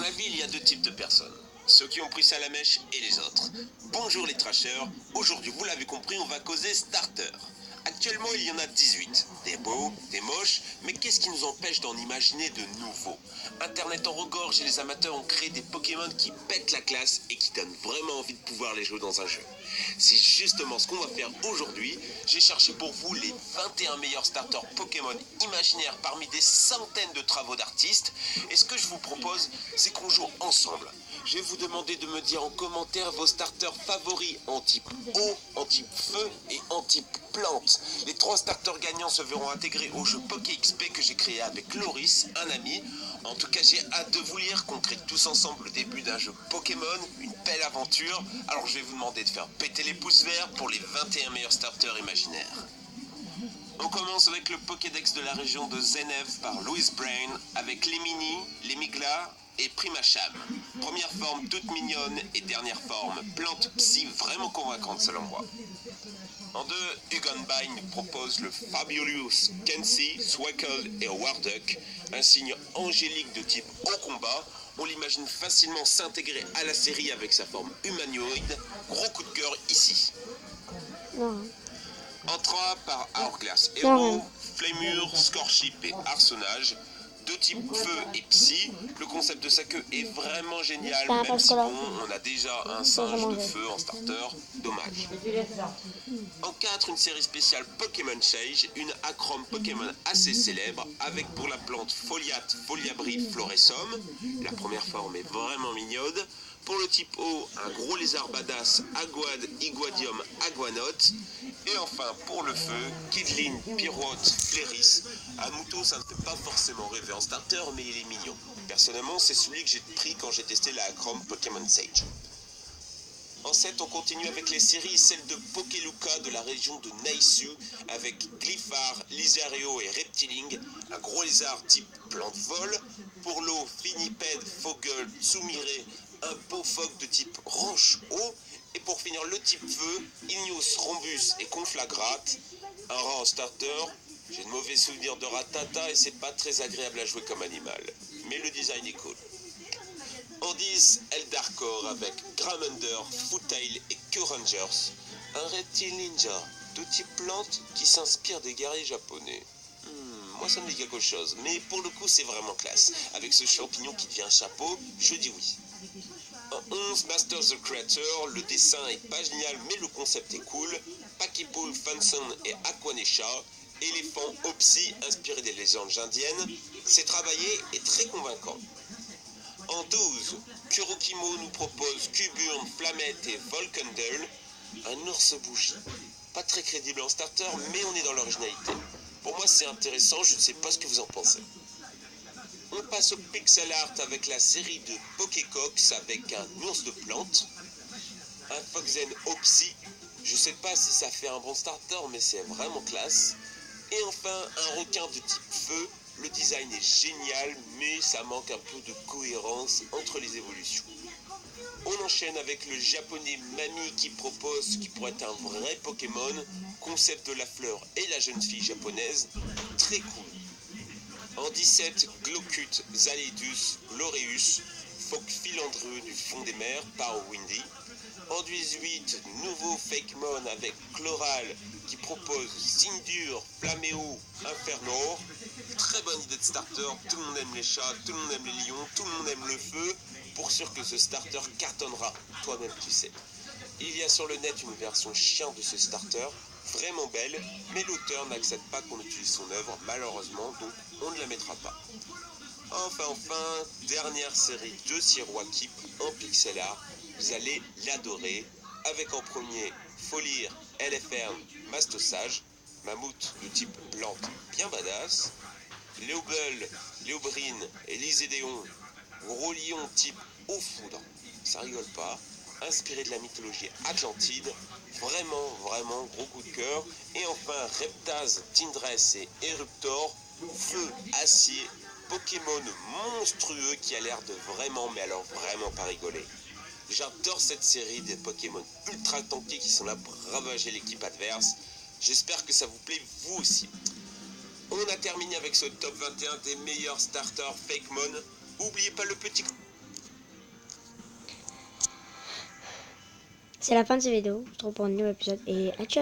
la vie, il y a deux types de personnes. Ceux qui ont pris ça à la mèche et les autres. Bonjour les trashers, aujourd'hui vous l'avez compris, on va causer starter. Actuellement il y en a 18. Des beaux, des moches, mais qu'est-ce qui nous empêche d'en imaginer de nouveaux? Internet en regorge et les amateurs ont créé des Pokémon qui pètent la classe et qui donnent vraiment envie de pouvoir les jouer dans un jeu. C'est justement ce qu'on va faire aujourd'hui. J'ai cherché pour vous les 21 meilleurs starters Pokémon imaginaires parmi des centaines de travaux d'artistes. Et ce que je vous propose, c'est qu'on joue ensemble. Je vais vous demander de me dire en commentaire vos starters favoris en type eau, en type feu et en type plante. Les 3 starters gagnants se verront intégrés au jeu PokéXP que j'ai créé avec Loris, un ami. En tout cas, j'ai hâte de vous lire, qu'on crée tous ensemble le début d'un jeu Pokémon, une belle aventure. Alors je vais vous demander de faire péter les pouces verts pour les 21 meilleurs starters imaginaires. On commence avec le Pokédex de la région de Zenève par Louis Brain, avec les Mini, les Migla et Primacham. Première forme toute mignonne et dernière forme plante psy vraiment convaincante selon moi. En 2, Hugonbine nous propose le Fabulous Kenzie, Swackle et Warduck, un signe angélique de type haut combat. On l'imagine facilement s'intégrer à la série avec sa forme humanoïde. Gros coup de cœur ici. Non. En 3 par Hourglass Hero, Flamure, Scorchip et Arsenage. De type feu et psy, le concept de sa queue est vraiment génial, même si bon, on a déjà un singe de feu en starter, dommage. En 4, une série spéciale Pokémon Sage, une acrome Pokémon assez célèbre, avec pour la plante Foliate, Foliabri, Floresum. La première forme est vraiment mignonne. Pour le type eau, un gros lézard badass, Aguad, Iguadium, Aguanote. Et enfin, pour le feu, Kidlin, Pyrote, Fléris. Un mouton, ça ne fait pas forcément rêver en starter, mais il est mignon. Personnellement, c'est celui que j'ai pris quand j'ai testé la Chrome Pokémon Sage. En 7, on continue avec les séries, celle de Pokéluca de la région de Naisu, avec Glyphar, Lizareo et Reptiling, un gros lézard type plante-vol. Pour l'eau, Finipède, Fogel, Tsumire, un beau phoque de type roche-eau. Et pour finir, le type feu, Igneous, Rhombus et Conflagrate. Un rat en starter. J'ai de mauvais souvenirs de Rattata et c'est pas très agréable à jouer comme animal. Mais le design est cool. En 10, Eldarkor avec Gramander, Footail et Q-Rangers. Un reptile ninja de type plante qui s'inspire des guerriers japonais. Moi ça me dit quelque chose, mais pour le coup c'est vraiment classe. Avec ce champignon qui devient un chapeau, je dis oui. En 11, Master the Creator, le dessin est pas génial mais le concept est cool. Pakipul, Fanson et Aquanesha, éléphant Opsy inspiré des légendes indiennes. C'est travaillé et très convaincant. En 12, Kurokimo nous propose Cuburn, Flamette et Volcandel, un ours bougie. Pas très crédible en starter, mais on est dans l'originalité. Pour moi c'est intéressant, je ne sais pas ce que vous en pensez. On passe au pixel art avec la série de Pokécox avec un ours de plante, un Foxen Opsy. Je sais pas si ça fait un bon starter, mais c'est vraiment classe. Et enfin, un requin de type feu. Le design est génial, mais ça manque un peu de cohérence entre les évolutions. On enchaîne avec le japonais Mami qui propose ce qui pourrait être un vrai Pokémon, concept de la fleur et la jeune fille japonaise, très cool. En 17, Glocut, Zaledus, Loreus, phoque filandreux du fond des mers par Windy. En 18, nouveau Fakemon avec Chloral qui propose Sindur, Flaméo, Inferno. Très bonne idée de starter, tout le monde aime les chats, tout le monde aime les lions, tout le monde aime le feu. Pour sûr que ce starter cartonnera, toi-même tu sais. Il y a sur le net une version chien de ce starter, vraiment belle, mais l'auteur n'accepte pas qu'on utilise son œuvre, malheureusement, donc on ne la mettra pas. Enfin, dernière série de Sirois Keep en pixel art, vous allez l'adorer, avec en premier Folir, LFR, Mastosage, Mammouth de type plante bien badass, Léobeul, Léobrine et Lysédéon, gros lion type eau foudre, ça rigole pas, inspiré de la mythologie atlantide, vraiment gros coup de cœur. Et enfin Reptaz, Tindress et Eruptor, feu, acier, Pokémon monstrueux qui a l'air de vraiment, mais alors vraiment pas rigoler. J'adore cette série des Pokémon ultra tankés qui sont là pour ravager l'équipe adverse. J'espère que ça vous plaît vous aussi. On a terminé avec ce top 21 des meilleurs starters Fakemon. Oubliez pas le petit c'est la fin de cette vidéo. Je te retrouve pour un nouvel épisode et à ciao.